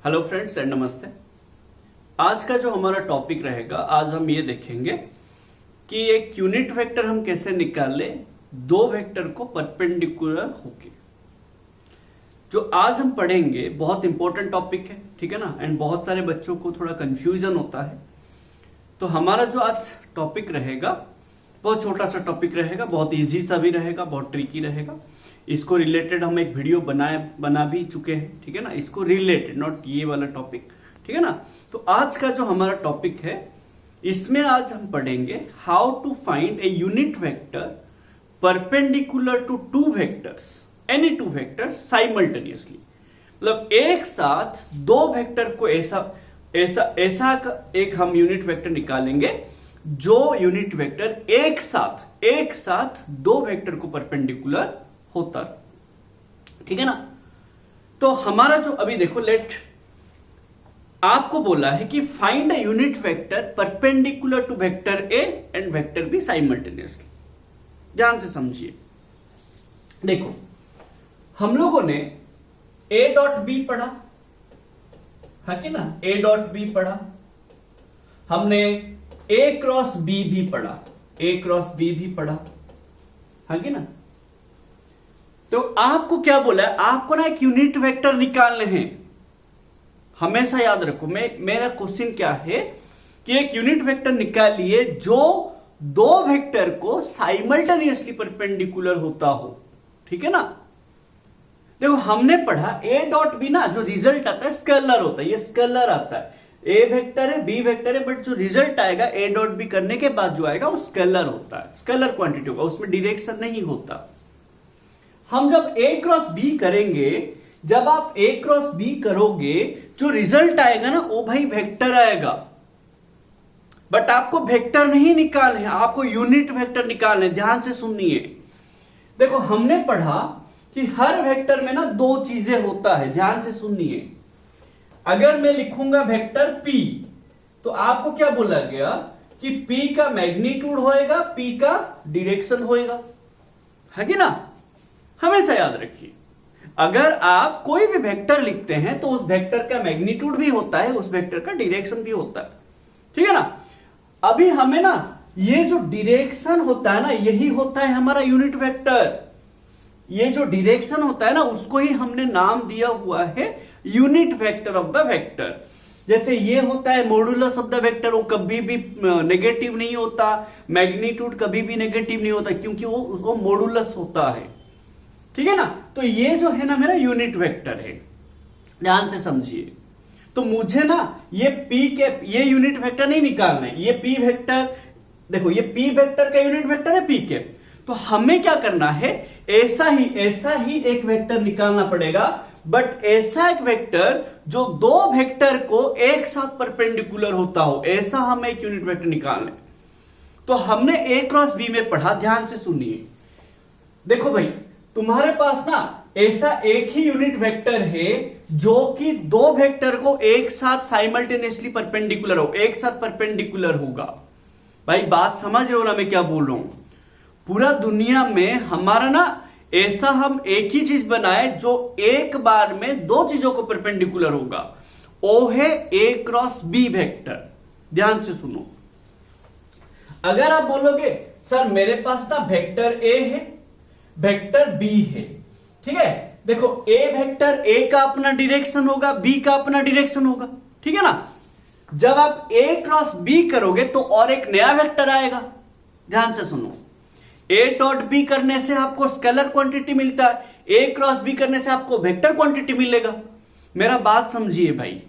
Hello friends and नमस्ते। आज का जो हमारा टॉपिक रहेगा, आज हम ये देखेंगे कि एक यूनिट वेक्टर हम कैसे निकालें दो वेक्टर को परपेंडिकुलर होके। जो आज हम पढ़ेंगे बहुत इंपॉर्टेंट टॉपिक है, ठीक है ना, एंड बहुत सारे बच्चों को थोड़ा कंफ्यूजन होता है। तो हमारा जो आज टॉपिक रहेगा बहुत छोटा सा टॉपिक रहेगा, बहुत इजी सा भी रहेगा, बहुत ट्रिकी रहेगा। इसको रिलेटेड हम एक वीडियो बना भी चुके हैं, ठीक है ना, इसको रिलेटेड, नॉट ये वाला टॉपिक, ठीक है ना। तो आज का जो हमारा टॉपिक है, इसमें आज हम पढ़ेंगे how to find a unit vector perpendicular to two vectors, any two vectors simultaneously. मतलब एक साथ दो वेक्टर को ऐसा एक हम यूनिट वेक्टर निकालेंगे जो यूनिट वेक्टर एक साथ दो वेक्टर को परपेंडिकुलर होता, ठीक है ना। तो हमारा जो अभी देखो, आपको बोला है कि find a unit vector perpendicular to vector A and vector B simultaneously. ध्यान से समझिए। देखो, हम लोगों ने ए डॉट बी पढ़ा है कि ना, ए डॉट बी पढ़ा, हमने ए क्रॉस बी भी पढ़ा, ए क्रॉस बी भी पढ़ा है कि ना। तो आपको क्या बोला है, आपको ना एक यूनिट वेक्टर निकालने हैं। हमेशा याद रखो, मेरा क्वेश्चन क्या है कि एक यूनिट वेक्टर निकालिए जो दो वेक्टर को साइमल्टेनियसली परपेंडिकुलर होता हो, ठीक है ना। देखो, हमने पढ़ा ए डॉट बी ना, जो रिजल्ट आता है स्केलर होता है, ये स्केलर आता है। ए वेक्टर है, बी वेक्टर है, बट जो रिजल्ट आएगा ए डॉट बी करने के बाद जो आएगा वो स्केलर होता है, स्केलर क्वांटिटी होगा, उसमें डायरेक्शन नहीं होता। हम जब ए क्रॉस बी करेंगे, जब आप ए क्रॉस बी करोगे, जो रिजल्ट आएगा ना वो भाई वेक्टर आएगा। बट आपको वेक्टर नहीं निकालने, आपको यूनिट वेक्टर निकालने। ध्यान से सुनिए। देखो, हमने पढ़ा कि हर वेक्टर में ना दो चीजें होता है। ध्यान से सुनिए। अगर मैं लिखूंगा वेक्टर P, तो आपको क्या बोला गया कि P का मैग्नीट्यूड होएगा, P का डायरेक्शन होएगा, है कि ना। हमेशा याद रखिए, अगर आप कोई भी वेक्टर लिखते हैं तो उस वेक्टर का मैग्नीट्यूड भी होता है, उस वेक्टर का डायरेक्शन भी होता है, ठीक है ना। अभी हमें ना ये जो डायरेक्शन होता है ना, यही होता है हमारा यूनिट वेक्टर। ये जो डायरेक्शन होता है ना, उसको ही हमने नाम दिया हुआ है unit vector of the vector. जैसे ये होता है मॉड्यूलस ऑफ द वेक्टर, वो कभी भी नेगेटिव नहीं होता, मैग्नीट्यूड कभी भी नेगेटिव नहीं होता, क्योंकि वो उसको मॉड्यूलस होता है, ठीक है ना। तो ये जो है ना मेरा यूनिट वेक्टर है। ध्यान से समझिए। तो मुझे ना ये P के ये यूनिट वेक्टर नहीं निकालना है, ये P वेक्टर, देखो ये P वेक्टर का यूनिट वेक्टर है P के। तो हमें क्या करना है, ऐसा ही एक वेक्टर निकालना पड़ेगा, बट ऐसा एक वेक्टर जो दो वेक्टर को एक साथ परपेंडिकुलर होता हो, ऐसा हमें एक यूनिट वेक्टर निकालना है। तो हमने ए क्रॉस बी में पढ़ा, ध्यान से सुनिए। देखो भाई, तुम्हारे पास ना ऐसा एक ही यूनिट वेक्टर है जो कि दो वेक्टर को एक साथ साइमल्टेनियसली परपेंडिकुलर हो, एक साथ परपेंडिकुलर होगा। भाई बात समझ रहे हो ना मैं क्या बोल रहा हूं। पूरा दुनिया में हमारा ना ऐसा हम एक ही चीज बनाए जो एक बार में दो चीजों को परपेंडिकुलर होगा, वो है ए क्रॉस बी वेक्टर। ध्यान से सुनो। अगर आप बोलोगे सर मेरे पास ना वेक्टर ए है, वेक्टर बी है, ठीक है। देखो, ए वेक्टर ए का अपना डायरेक्शन होगा, बी का अपना डायरेक्शन होगा, ठीक है ना। जब आप ए क्रॉस बी करोगे तो और एक नया वेक्टर आएगा। ध्यान से सुनो। ए डॉट बी करने से आपको स्केलर क्वांटिटी मिलता है, ए क्रॉस बी करने से आपको वेक्टर क्वांटिटी मिलेगा। मेरा बात समझिए भाई,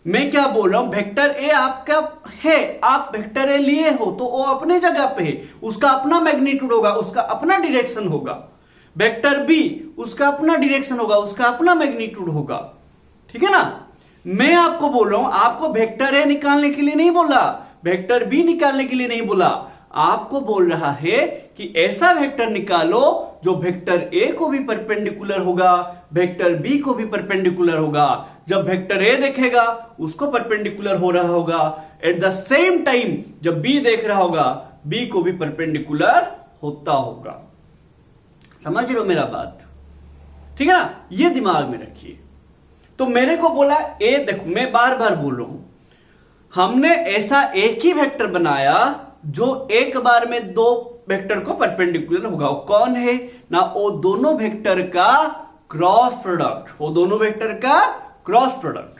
मैं क्या बोल रहा हूं, वेक्टर ए आपका है, आप वेक्टर ए लिए हो तो वो अपने जगह पे है, उसका अपना मैग्नीट्यूड होगा, उसका अपना डायरेक्शन होगा। वेक्टर बी, उसका अपना डायरेक्शन होगा, उसका अपना मैग्नीट्यूड होगा, ठीक है ना। मैं आपको बोल रहा हूं, आपको वेक्टर ए निकालने के लिए नहीं बोला, वेक्टर बी निकालने के लिए नहीं बोला, आपको बोल रहा है कि ऐसा वेक्टर निकालो जो वेक्टर ए को भी परपेंडिकुलर होगा, वेक्टर बी को भी परपेंडिकुलर होगा। जब वेक्टर ए देखेगा उसको परपेंडिकुलर हो रहा होगा, एट द सेम टाइम जब बी देख रहा होगा बी को भी परपेंडिकुलर होता होगा। समझ रहे हो मेरा बात, ठीक है ना। ये दिमाग में रखिए। तो मेरे को बोला ए, देखो मैं बार बार बोल रहा हूं, हमने ऐसा एक ही वेक्टर बनाया जो एक बार में दो वेक्टर को परपेंडिकुलर होगा। वो कौन है ना, वो दोनों वेक्टर का क्रॉस प्रोडक्ट, वो दोनों वेक्टर का क्रॉस प्रोडक्ट,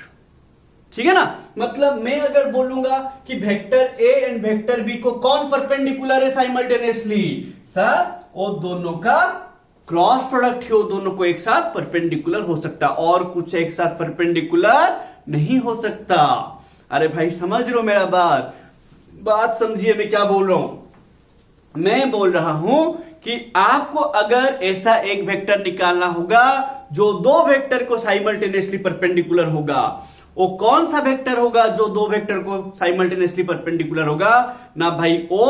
ठीक है ना। मतलब मैं अगर बोलूंगा कि vector A and vector B को कौन परपेंडिकुलर है साइमल्टेनियसली, सर वो दोनों का क्रॉस प्रोडक्ट है, वो दोनों को एक साथ परपेंडिकुलर हो सकता, और कुछ एक साथ परपेंडिकुलर नहीं हो सकता। अरे भाई समझ रहे हो मेरा बात समझिए मैं क्या बोल रहा हूं। मैं बोल रहा हूं कि आपको अगर ऐसा एक वेक्टर निकालना होगा जो दो वेक्टर को साइमल्टेनियसली परपेंडिकुलर होगा, वो कौन सा वेक्टर होगा जो दो वेक्टर को साइमल्टेनियसली परपेंडिकुलर होगा ना भाई, वो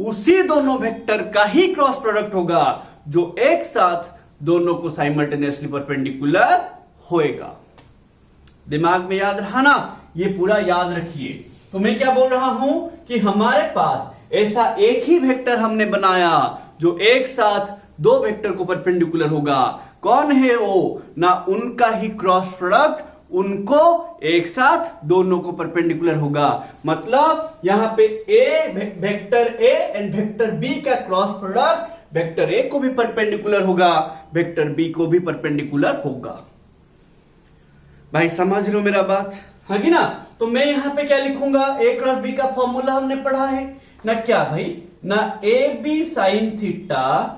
उसी दोनों वेक्टर का ही क्रॉस प्रोडक्ट होगा जो एक साथ दोनों को साइमल्टेनियसली परपेंडिकुलर होएगा। दिमाग में याद रहा ना, ये पूरा याद रखिए। तो मैं क्या बोल रहा हूं कि हमारे पास ऐसा एक ही वेक्टर हमने बनाया जो एक साथ दो वेक्टर को परपेंडिकुलर होगा। कौन है वो ना, उनका ही क्रॉस प्रोडक्ट उनको एक साथ दोनों को परपेंडिकुलर होगा। मतलब यहां पे vector A and vector B का क्रॉस प्रोडक्ट वेक्टर ए को भी परपेंडिकुलर होगा, वेक्टर बी को भी परपेंडिकुलर होगा। भाई समझ रहे हो मेरा बात, हाँ कि ना। तो मैं यहां पे क्या लिखूंगा, ए क्रॉस बी का फॉर्मूला हमने पढ़ा है ना, क्या भाई ना, A B sine theta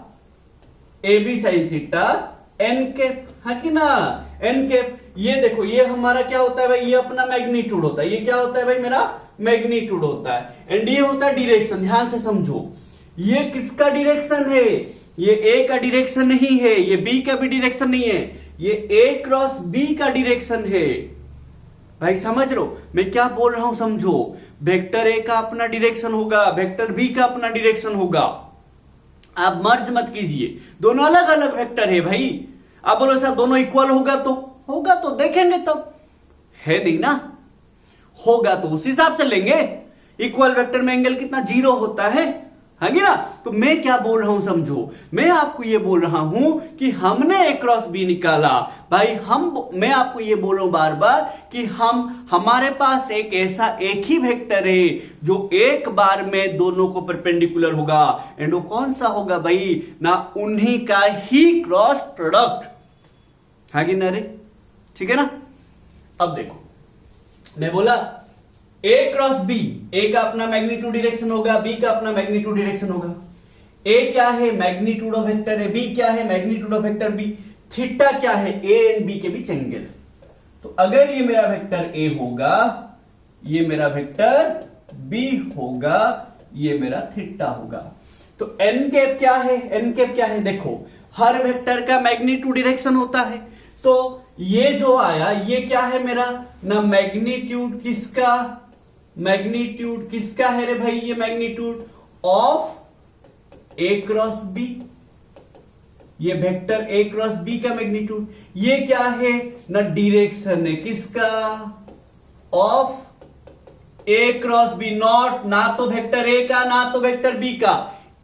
N cap, हाँ कि ना, एन कैप। ये देखो ये हमारा क्या होता है भाई, ये अपना मैग्नीट्यूड होता है, ये क्या होता है भाई मेरा मैग्नीट्यूड होता है, एंड ये होता है डायरेक्शन। ध्यान से समझो, ये किसका डायरेक्शन है, ये ए का डायरेक्शन नहीं है, ये बी का भी डायरेक्शन नहीं है, ये ए क्रॉस बी का डायरेक्शन है। भाई समझ लो मैं क्या बोल रहा हूं, समझो। वेक्टर ए का अपना डायरेक्शन होगा, वेक्टर बी का अपना डायरेक्शन होगा। आप मर्ज मत कीजिए, दोनों अलग अलग वेक्टर है भाई। आप बोलो ऐसा दोनों इक्वल होगा तो देखेंगे तब, है नहीं ना, होगा तो उस हिसाब से लेंगे। इक्वल वेक्टर में एंगल कितना 0 होता है ना। तो मैं क्या बोल रहा हूं समझो, मैं आपको ये बोल रहा हूं कि हमने ए क्रॉस बी निकाला भाई। मैं आपको ये बोल रहा हूं बार बार कि हमारे पास एक ही वेक्टर है जो एक बार में दोनों को परपेंडिकुलर होगा, एंड वो कौन सा होगा भाई ना, उन्हीं का ही क्रॉस प्रोडक्ट, हाँ कि ना रे, ठीक है ना। अब देखो मैं बोला ए क्रॉस बी, ए का अपना मैग्नीट्यूड डायरेक्शन होगा, बी का अपना मैग्नीट्यूड डायरेक्शन होगा। ए क्या है, मैग्नीट्यूड ऑफ वेक्टर है, बी क्या है, magnitude of vector B. Theta क्या है, ए एंड बी के बीच एंगल। तो अगर ये मेरा वेक्टर ए होगा, ये मेरा वेक्टर बी होगा, ये मेरा थीटा होगा। तो एन कैप क्या है, एन कैप क्या है, देखो हर वेक्टर का मैग्नीट्यूड डायरेक्शन होता है। तो ये जो आया ये क्या है मेरा ना, मैग्नीट्यूड किसका है रे भाई, ये magnitude of A cross B, ये वेक्टर ए क्रॉस बी का मैग्नीट्यूड। ये क्या है ना, डायरेक्शन है किसका, of A cross B, not ना तो वेक्टर ए का ना तो वेक्टर बी का,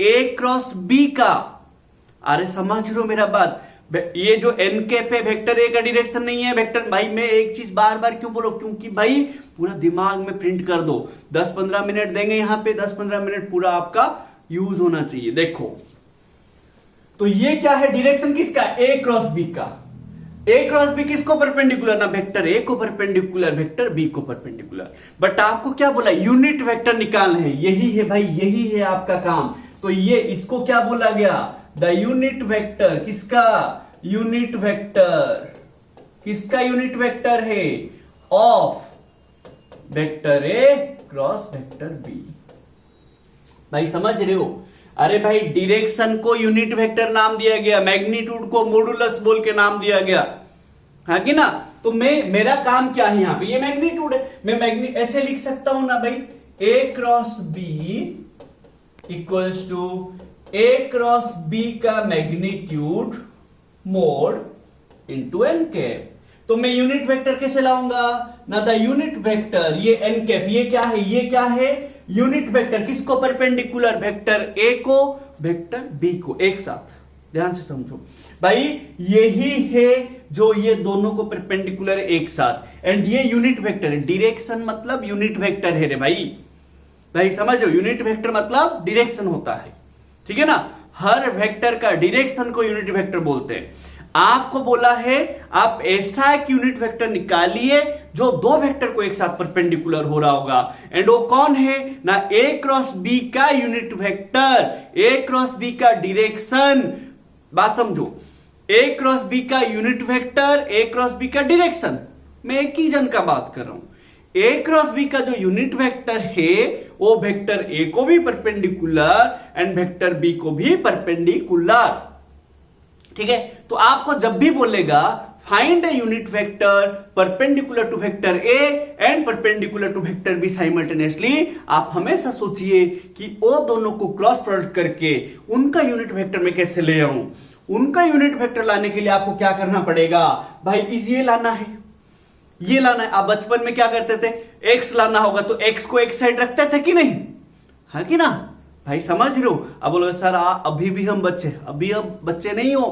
ए क्रॉस बी का। अरे समझ लो मेरा बात, ये जो एन कैप है वेक्टर ए का डायरेक्शन नहीं है, वेक्टर भाई मैं एक चीज बार बार क्यों बोलो, क्योंकि भाई पूरा दिमाग में प्रिंट कर दो। 10-15 मिनट देंगे यहां पे, 10-15 मिनट पूरा आपका यूज होना चाहिए। देखो तो ये क्या है, डायरेक्शन किसका, ए क्रॉस बी का। ए क्रॉस बी किसको परपेंडिकुलर ना, वेक्टर ए को परपेंडिकुलर, वेक्टर बी को परपेंडिकुलर। बट आपको क्या बोला, यूनिट वेक्टर निकालना है, यही है भाई, यही है आपका काम। तो ये इसको क्या बोला गया, द यूनिट वेक्टर, किसका यूनिट वेक्टर, किसका यूनिट वेक्टर है, of vector A cross vector B. भाई समझ रहे हो। अरे भाई डायरेक्शन को यूनिट वेक्टर नाम दिया गया, मैग्नीट्यूड को मॉडुलस बोल के नाम दिया गया, हाँ कि ना। तो मेरा काम क्या है, यहां पे ये मैग्नीट्यूड है, मैं ऐसे लिख सकता हूं ना भाई, A cross B equals to A cross B का magnitude mod into N cap. तो मैं यूनिट वेक्टर कैसे लाऊंगा ना, द यूनिट वेक्टर, ये एन कैप, ये क्या है, ये क्या है, यूनिट वेक्टर किसको परपेंडिकुलर, वेक्टर ए को वेक्टर बी को एक साथ, ध्यान से समझो भाई, यही है जो ये दोनों को परपेंडिकुलर एक साथ, एंड ये यूनिट वेक्टर है। डायरेक्शन मतलब यूनिट वेक्टर है रे भाई, भाई समझो, यूनिट वेक्टर मतलब डायरेक्शन होता है, ठीक है ना। हर वेक्टर का डायरेक्शन को यूनिट वेक्टर बोलते हैं। आपको बोला है आप ऐसा एक यूनिट वेक्टर निकालिए जो दो वेक्टर को एक साथ परपेंडिकुलर हो रहा होगा, एंड वो कौन है ना, ए क्रॉस बी का unit vector, A cross B का डायरेक्शन। बात समझो, ए क्रॉस बी का unit vector, A cross B का डायरेक्शन, मैं एक ही जन का बात कर रहा हूं। ए क्रॉस बी का जो यूनिट वेक्टर है वो वेक्टर ए को भी परपेंडिकुलर एंड वेक्टर बी को भी परपेंडिकुलर, ठीक है। तो आपको जब भी बोलेगा find a unit vector perpendicular to vector A and perpendicular to vector B simultaneously, आप हमेशा सोचिए कि वो दोनों को क्रॉस प्रोडक्ट करके उनका यूनिट वेक्टर में कैसे ले आऊं। उनका यूनिट वेक्टर लाने के लिए आपको क्या करना पड़ेगा भाई, ये लाना है, ये लाना है। आप बचपन में क्या करते थे, एक्स लाना होगा तो एक्स को एक साइड रखते थे कि नहीं, है कि ना भाई, समझ रहे हो। अब बोलो सर अभी भी हम बच्चे, अभी अब बच्चे नहीं हो,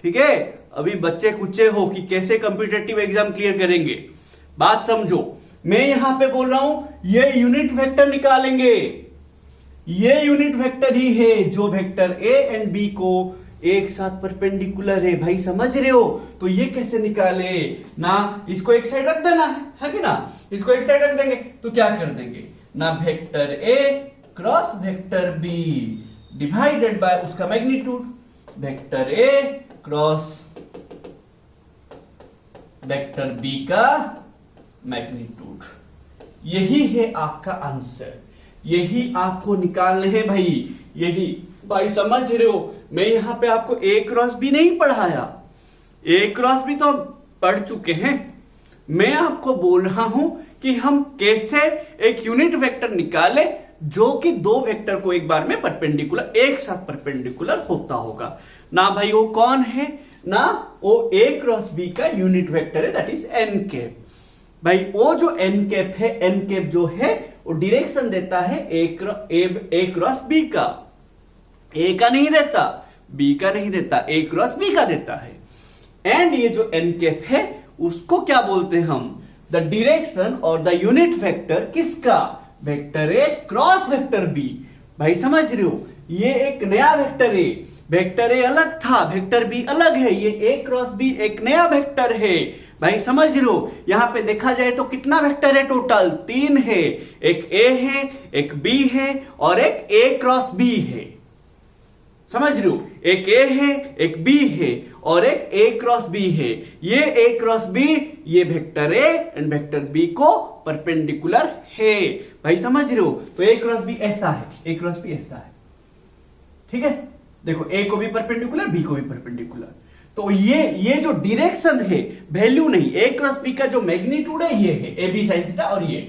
ठीक है, अभी बच्चे कुच्चे हो कि कैसे कॉम्पिटिटिव एग्जाम क्लियर करेंगे। बात समझो, मैं यहां पे बोल रहा हूं ये यूनिट वेक्टर निकालेंगे, ये यूनिट वेक्टर ही है जो वेक्टर ए एंड बी को एक साथ परपेंडिकुलर है, भाई समझ रहे हो। तो ये कैसे निकाले ना, इसको एक साइड रख देना है कि ना, इसको एक साइड रख देंगे तो क्या कर देंगे ना, vector A cross vector B divided by उसका magnitude, vector A cross vector B का मैग्नीट्यूड। यही है आपका आंसर, यही आपको निकालने हैं भाई, यही भाई समझ रहे हो। मैं यहां पे आपको ए क्रॉस बी नहीं पढ़ाया, ए क्रॉस बी तो पढ़ चुके हैं। मैं आपको बोल रहा हूं कि हम कैसे एक यूनिट वेक्टर निकाले जो कि दो वेक्टर को एक बार में परपेंडिकुलर, एक साथ परपेंडिकुलर होता होगा ना। भाई वो कौन है ना, वो ए क्रॉस बी का यूनिट वेक्टर है, दैट इज एन कैप। भाई वो जो एन कैप है, एन कैप जो है वो डायरेक्शन देता है ए क्रॉस बी का, ए का नहीं देता, बी का नहीं देता, ए क्रॉस बी का देता है। एंड ये जो एन कैप है उसको क्या बोलते हैं हम, द डायरेक्शन और द यूनिट वेक्टर किसका, vector A cross vector B. भाई समझ रहे हो, ये एक नया वेक्टर है, वेक्टर ए अलग था, वेक्टर बी अलग है, ये ए क्रॉस बी एक नया वेक्टर है। भाई समझ रहे हो, यहां पे देखा जाए तो कितना वेक्टर है टोटल, 3 है, एक ए है, एक बी है और एक ए क्रॉस बी है। समझ रहे हो, एक ए है, एक बी है और एक ए क्रॉस बी है। ये ए क्रॉस बी ये vector A and vector B को परपेंडिकुलर है। भाई समझ रहे हो, तो ए क्रॉस बी ऐसा है, ए क्रॉस बी ऐसा है, ठीक है। देखो ए को भी परपेंडिकुलर, बी को भी परपेंडिकुलर। तो ये जो डायरेक्शन है, वैल्यू नहीं, ए क्रॉस बी का जो मैग्नीट्यूड है ये है ए बी साइन थीटा, और ये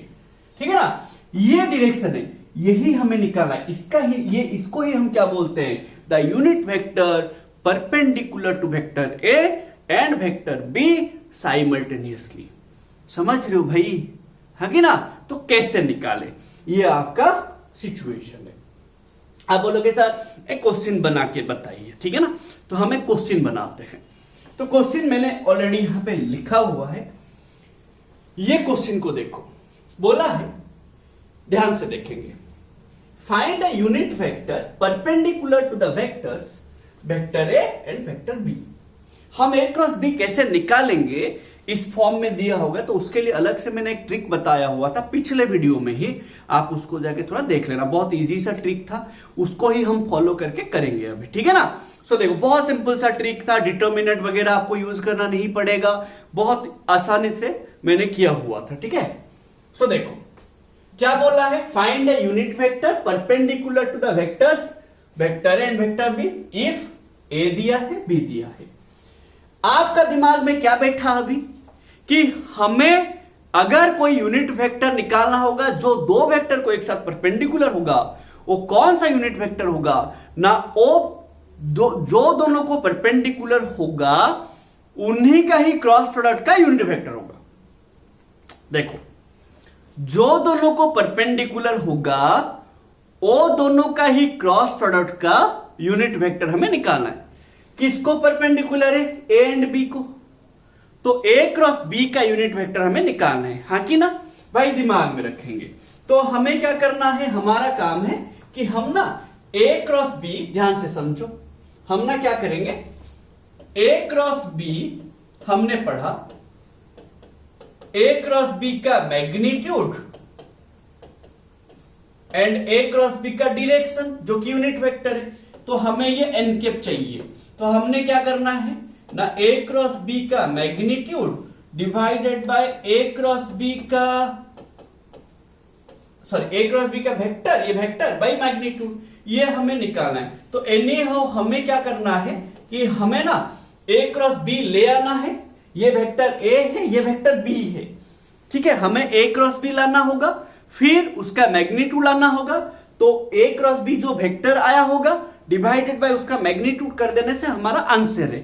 ठीक है ना, ये डायरेक्शन है, यही हमें निकालना है। इसका ही ये, इसको ही हम क्या बोलते हैं, the unit vector perpendicular to vector A and vector B simultaneously. समझ रहे हो भाई, है कि ना। तो कैसे निकाले, ये आपका सिचुएशन है। आप बोलोगे सर एक क्वेश्चन बना के बताइए, ठीक है ना। तो हम एक क्वेश्चन बनाते हैं। तो क्वेश्चन मैंने ऑलरेडी यहां पे लिखा हुआ है। ये क्वेश्चन को देखो, बोला है, ध्यान से देखेंगे, find a unit vector perpendicular to the vectors vector A and vector B. हम ए क्रॉस बी कैसे निकालेंगे, इस फॉर्म में दिया होगा, तो उसके लिए अलग से मैंने एक ट्रिक बताया हुआ था पिछले वीडियो में ही, आप उसको जाके थोड़ा देख लेना। बहुत इजी सा ट्रिक था, उसको ही हम फॉलो करके करेंगे अभी, ठीक है ना। सो देखो, बहुत सिंपल सा ट्रिक था, डिटर्मिनेंट वगैरह आपको यूज करना नहीं पड़ेगा, बहुत आसानी से मैंने किया हुआ था, ठीक है। सो देखो क्या बोला है, find a unit vector perpendicular to the vectors vector A and vector B if A दिया है, बी दिया है। आपका दिमाग में क्या बैठा अभी कि हमें अगर कोई यूनिट वेक्टर निकालना होगा जो दो वेक्टर को एक साथ परपेंडिकुलर होगा, वो कौन सा यूनिट वेक्टर होगा ना, वो जो दोनों को परपेंडिकुलर होगा उन्हीं का ही क्रॉस प्रोडक्ट का यूनिट वेक्टर होगा। देखो, जो दोनों को परपेंडिकुलर होगा वो दोनों का ही क्रॉस प्रोडक्ट का यूनिट वेक्टर हमें निकालना है। किसको परपेंडिकुलर है? ए एंड बी को। तो ए क्रॉस बी का यूनिट वेक्टर हमें निकालना है, हाँ कि ना भाई, दिमाग में रखेंगे। तो हमें क्या करना है, हमारा काम है कि हम ना ए क्रॉस बी, ध्यान से समझो, हम ना क्या करेंगे, ए क्रॉस बी हमने पढ़ा, ए क्रॉस बी का magnitude and A cross B का डायरेक्शन जो कि यूनिट वेक्टर है। तो हमें ये एन कैप चाहिए, तो हमने क्या करना है ना, ए क्रॉस बी का magnitude divided by A cross B का, सॉरी, ए क्रॉस बी का वेक्टर, ये वेक्टर बाय मैग्नीट्यूड, ये हमें निकालना है। तो एनी हाउ हमें क्या करना है कि हमें ना ए क्रॉस बी ले आना है, ये वेक्टर ए है, ये वेक्टर बी है, ठीक है। हमें ए क्रॉस बी लाना होगा, फिर उसका मैग्नीट्यूड लाना होगा। तो ए क्रॉस बी जो वेक्टर आया होगा डिवाइडेड बाय उसका मैग्नीट्यूड कर देने से हमारा आंसर है।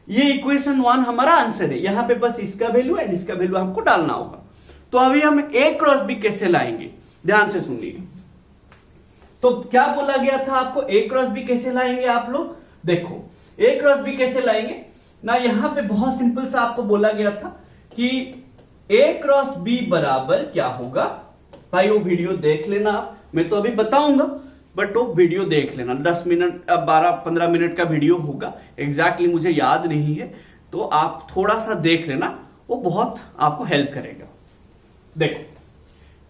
ये इक्वेशन 1 हमारा आंसर है। यहां पे बस इसका वैल्यू एंड इसका वैल्यू हमको डालना होगा। तो अभी हम ए क्रॉस बी कैसे लाएंगे, ध्यान से सुनिए। तो क्या बोला गया था आपको, ए क्रॉस बी कैसे लाएंगे आप लोग? देखो ए क्रॉस बी कैसे लाएंगे ना, यहां पे बहुत सिंपल सा आपको बोला गया था कि ए क्रॉस बी बराबर क्या होगा। भाई वो वीडियो देख लेना आप, मैं तो अभी बताऊंगा बट वो वीडियो देख लेना, 10 मिनट 12-15 मिनट का वीडियो होगा, एग्जैक्टली मुझे याद नहीं है, तो आप थोड़ा सा देख लेना, वो बहुत आपको हेल्प करेगा। देखो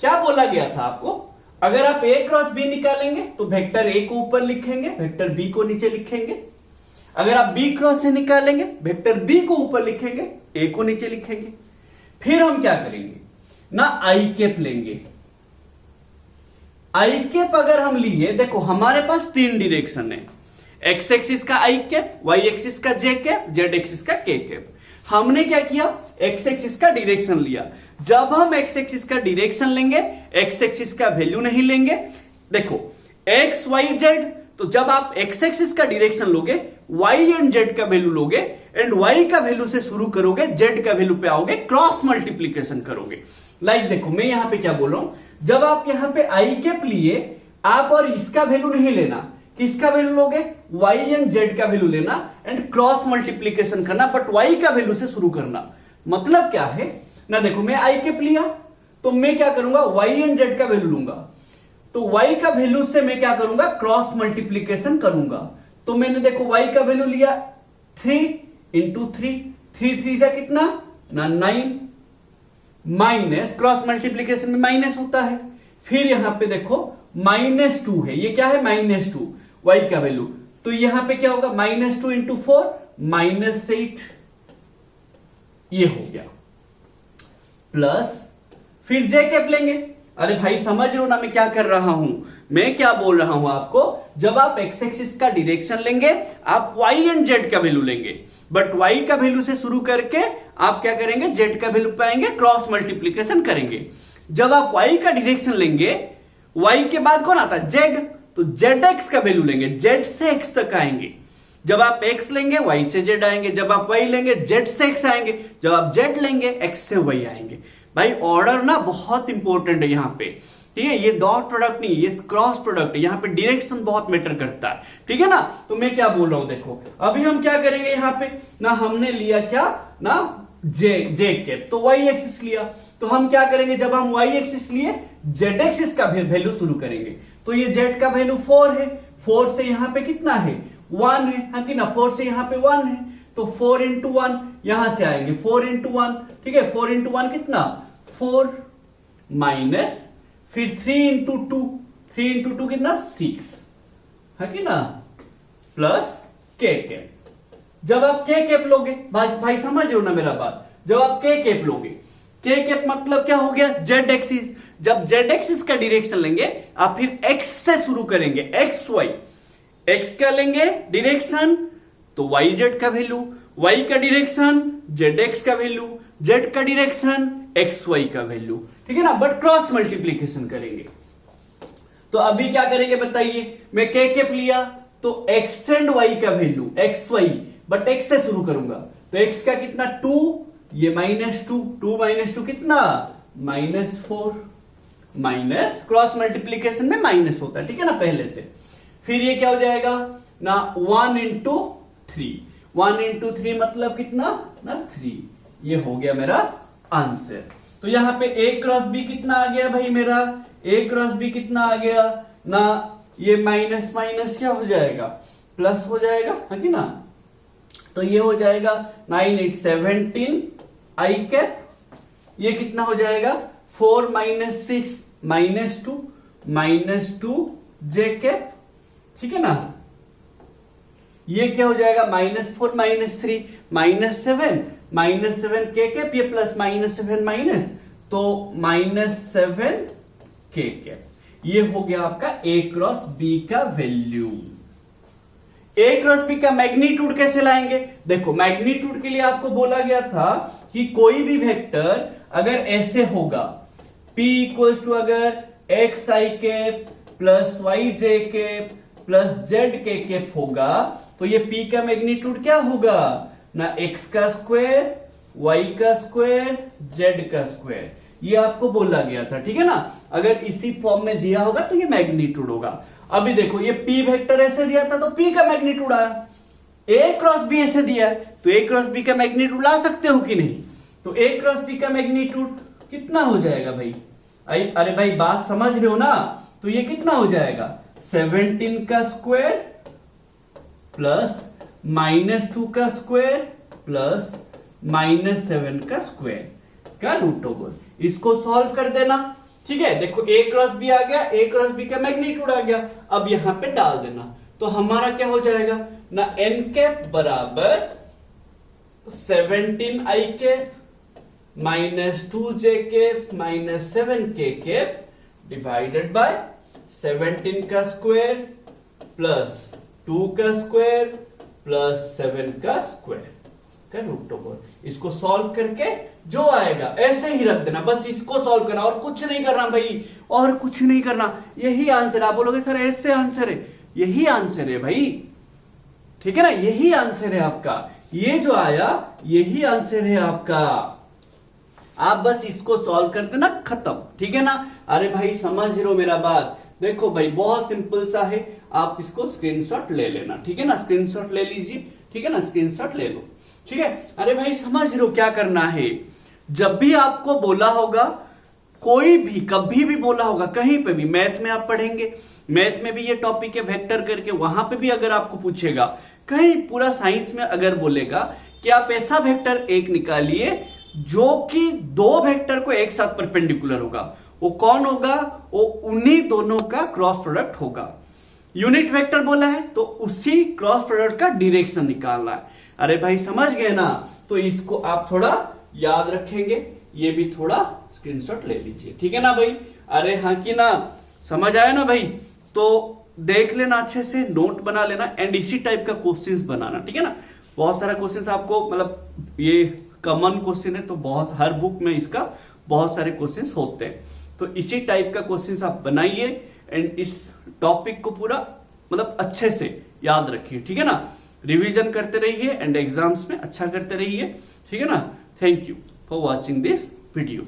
क्या बोला गया था आपको, अगर आप ए क्रॉस बी निकालेंगे तो वेक्टर ए को ऊपर लिखेंगे, वेक्टर बी को नीचे लिखेंगे। अगर आप बी क्रॉस से निकालेंगे, वेक्टर बी को ऊपर लिखेंगे, ए को नीचे लिखेंगे। फिर हम क्या करेंगे ना, आई कैप लेंगे। आई कैप अगर हम लिए, देखो हमारे पास 3 डायरेक्शन है, एक्स एक्सिस का आई कैप, वाई एक्सिस का जे कैप, जेड एक्सिस का के कैप। हमने क्या किया, एक्स एक्सिस का डायरेक्शन लिया। जब हम एक्स एक्सिस का डायरेक्शन लेंगे, एक्स एक्सिस का वैल्यू नहीं लेंगे। देखो एक्स वाई जेड, तो जब आप एक्स एक्सिस का डायरेक्शन लोगे, वाई एंड जेड का वैल्यू लोगे, एंड वाई का वैल्यू से शुरू करोगे, जेड का वैल्यू पे आओगे, क्रॉस मल्टीप्लीकेशन करोगे। लाइक देखो मैं यहां पे क्या बोल रहा हूं, जब आप यहां पे आई कैप लिए, आप और इसका वैल्यू नहीं लेना, किसका वैल्यू लोगे, वाई एंड जेड का वैल्यू लेना एंड क्रॉस मल्टीप्लीकेशन करना, बट वाई का वैल्यू से शुरू करना। मतलब क्या है ना, देखो मैं आई कैप लिया तो मैं क्या करूंगा, वाई एंड जेड का वैल्यू लूंगा, तो वाई का वैल्यू से मैं क्या करूंगा, क्रॉस मल्टीप्लीकेशन करूंगा। तो मैंने देखो वाई का वैल्यू लिया 3 इंटू 3, 3 3 जा कितना ना 9, माइनस क्रॉस मल्टीप्लीकेशन में माइनस होता है। फिर यहां पे देखो -2 है, ये क्या है -2 वाई का वैल्यू, तो यहां पे क्या होगा -2 इंटू 4 -8, ये हो गया, प्लस फिर जे कैप लेंगे। अरे भाई समझ रहे हो ना मैं क्या कर रहा हूं, मैं क्या बोल रहा हूं आपको, जब आप एक्स एक्सिस का डायरेक्शन लेंगे, आप वाई एंड जेड का वैल्यू लेंगे, बट वाई का वैल्यू से शुरू करके आप क्या करेंगे, जेड का वैल्यू पाएंगे, क्रॉस मल्टीप्लीकेशन करेंगे। जब आप वाई का डायरेक्शन लेंगे, वाई के बाद कौन आता है, जेड, तो जेड एक्स का वैल्यू लेंगे, जेड से एक्स तक आएंगे। जब आप एक्स लेंगे, वाई से जेड आएंगे, जब आप वाई लेंगे, जेड से एक्स आएंगे, जब आप जेड लेंगे, एक्स से वाई आएंगे। भाई ऑर्डर ना बहुत इंपॉर्टेंट है यहां पे, ठीक है, ये डॉट प्रोडक्ट नहीं, ये क्रॉस प्रोडक्ट है, यहां पे डायरेक्शन बहुत मैटर करता है, ठीक है ना। तो मैं क्या बोल रहा हूं, देखो अभी हम क्या करेंगे, यहां पे ना हमने लिया क्या ना जे कैप, तो वाई एक्सिस लिया, तो हम क्या करेंगे, जब हम वाई एक्सिस लिए, जेड एक्सिस का वैल्यू शुरू करेंगे। तो ये जेड का वैल्यू 4 है, 4 से यहां पे कितना है 1 है, हाँ कि ना, 4 से यहां पे 1 है, तो 4 इंटू 1 यहां से आएंगे 4 इंटू 1, ठीक है, 4 इंटू 1 कितना 4, माइनस फिर 3 इंटू 2, 3 इंटू 2 कितना 6, है कि ना, प्लस के कैप। जब आप के कैप लोगे, भाई समझ रहे हो ना मेरा बात, जब आप के कैप लोगे, के कैप मतलब क्या हो गया, जेड एक्सिस। जब जेड एक्सिस का डायरेक्शन लेंगे, आप फिर एक्स से शुरू करेंगे, एक्स वाई, एक्स का लेंगे डायरेक्शन तो वाई जेड का वैल्यू, वाई का डायरेक्शन जेड एक्स का वैल्यू, जेड का डायरेक्शन एक्स वाई का वैल्यू, ठीक है ना, बट क्रॉस मल्टीप्लीकेशन करेंगे। तो अभी क्या करेंगे बताइए, मैं के कैप लिया तो एक्स एंड वाई का value X Y, but X से शुरू करूंगा, तो एक्स का कितना 2, ये -2, 2 - 2 कितना -4, माइनस क्रॉस मल्टीप्लीकेशन में माइनस होता है, ठीक है ना पहले से। फिर ये क्या हो जाएगा ना 1 इंटू 3। 1 into 3 मतलब कितना ना 3। ये हो गया मेरा आंसर। तो यहां पे A क्रॉस B कितना आ गया भाई मेरा, A क्रॉस B कितना आ गया ना, ये माइनस माइनस क्या हो जाएगा, प्लस हो जाएगा, है कि ना। तो ये हो जाएगा 9 8 17 I कैप, ये कितना हो जाएगा 4 - 6 -2 J कैप, ठीक है ना। ये क्या हो जाएगा -4 -3 -7 K कैप, ये प्लस -7 माइनस, तो -7 K कैप। ये हो गया आपका A क्रॉस B का वैल्यू। A क्रॉस B का मैग्नीट्यूड कैसे लाएंगे, देखो मैग्नीट्यूड के लिए आपको बोला गया था कि कोई भी वेक्टर अगर ऐसे होगा, P इक्वल्स टू अगर XI cap plus YJ cap plus ZK cap होगा, तो ये P का मैग्नीट्यूड क्या होगा ना, x का स्क्वायर, y का स्क्वायर, z का स्क्वायर। ये आपको बोला गया था, ठीक है ना। अगर इसी फॉर्म में दिया होगा तो ये मैग्नीट्यूड होगा। अभी देखो ये P वेक्टर ऐसे दिया था तो P का मैग्नीट्यूड आया, A क्रॉस B ऐसे दिया है तो A क्रॉस B का मैग्नीट्यूड ला सकते हो कि नहीं। तो A क्रॉस B का मैग्नीट्यूड कितना हो जाएगा भाई, अरे भाई बात समझ रहे हो ना। तो ये कितना हो जाएगा 17 का स्क्वायर प्लस -2 का स्क्वायर प्लस -7 का स्क्वायर का रूट ओवर। इसको सॉल्व कर देना, ठीक है। देखो A क्रॉस B आ गया, A क्रॉस B का मैग्नीट्यूड आ गया, अब यहां पे डाल देना। तो हमारा क्या हो जाएगा ना, n कैप बराबर 17 I cap -2J cap -7K cap divided by 17 का स्क्वायर प्लस 2 का स्क्वायर प्लस 7 का स्क्वायर का रूट ओवर। इसको सॉल्व करके जो आएगा ऐसे ही रख देना, बस इसको सॉल्व करना और कुछ नहीं करना भाई, और कुछ नहीं करना। यही आंसर। आप बोलोगे सर ऐसे आंसर है, यही आंसर है भाई, ठीक है ना, यही आंसर है आपका। ये जो आया यही आंसर है आपका। आप बस इसको सॉल्व कर देना, खत्म, ठीक है ना। अरे भाई समझ रहे हो मेरा बात, देखो भाई बहुत सिंपल सा है, आप इसको स्क्रीनशॉट ले लेना, ठीक है ना। स्क्रीनशॉट ले लीजिए, ठीक है ना, स्क्रीनशॉट ले लो, ठीक है। अरे भाई समझ रहे हो क्या करना है, जब भी आपको बोला होगा, कोई भी कभी भी बोला होगा कहीं पे भी, मैथ में आप पढ़ेंगे, मैथ में भी ये टॉपिक है वेक्टर करके, वहां पे भी अगर आपको पूछेगा, कहीं पूरा साइंस में अगर बोलेगा कि आप ऐसा वेक्टर एक निकालिए जो कि दो वेक्टर को एक साथ परपेंडिकुलर होगा, वो कौन होगा, वो उन्हीं दोनों का क्रॉस प्रोडक्ट होगा। यूनिट वेक्टर बोला है तो उसी क्रॉस प्रोडक्ट का डायरेक्शन निकालना है। अरे भाई समझ गए ना, तो इसको आप थोड़ा याद रखेंगे, ये भी थोड़ा स्क्रीनशॉट ले लीजिए, ठीक है ना भाई। अरे हाँ कि ना, समझ आया ना भाई। तो देख लेना अच्छे से, नोट बना लेना एंड इसी टाइप का क्वेश्चंस बनाना, ठीक है ना। बहुत सारा क्वेश्चंस आपको, मतलब ये कॉमन क्वेश्चन है तो बहुत, हर बुक में इसका बहुत सारे क्वेश्चंस होते हैं, तो इसी टाइप का क्वेश्चंस आप बनाइए एंड इस टॉपिक को पूरा मतलब अच्छे से याद रखिए, ठीक है ना। रिवीजन करते रहिए एंड एग्जाम्स में अच्छा करते रहिए, ठीक है ना। Thank you for watching this video.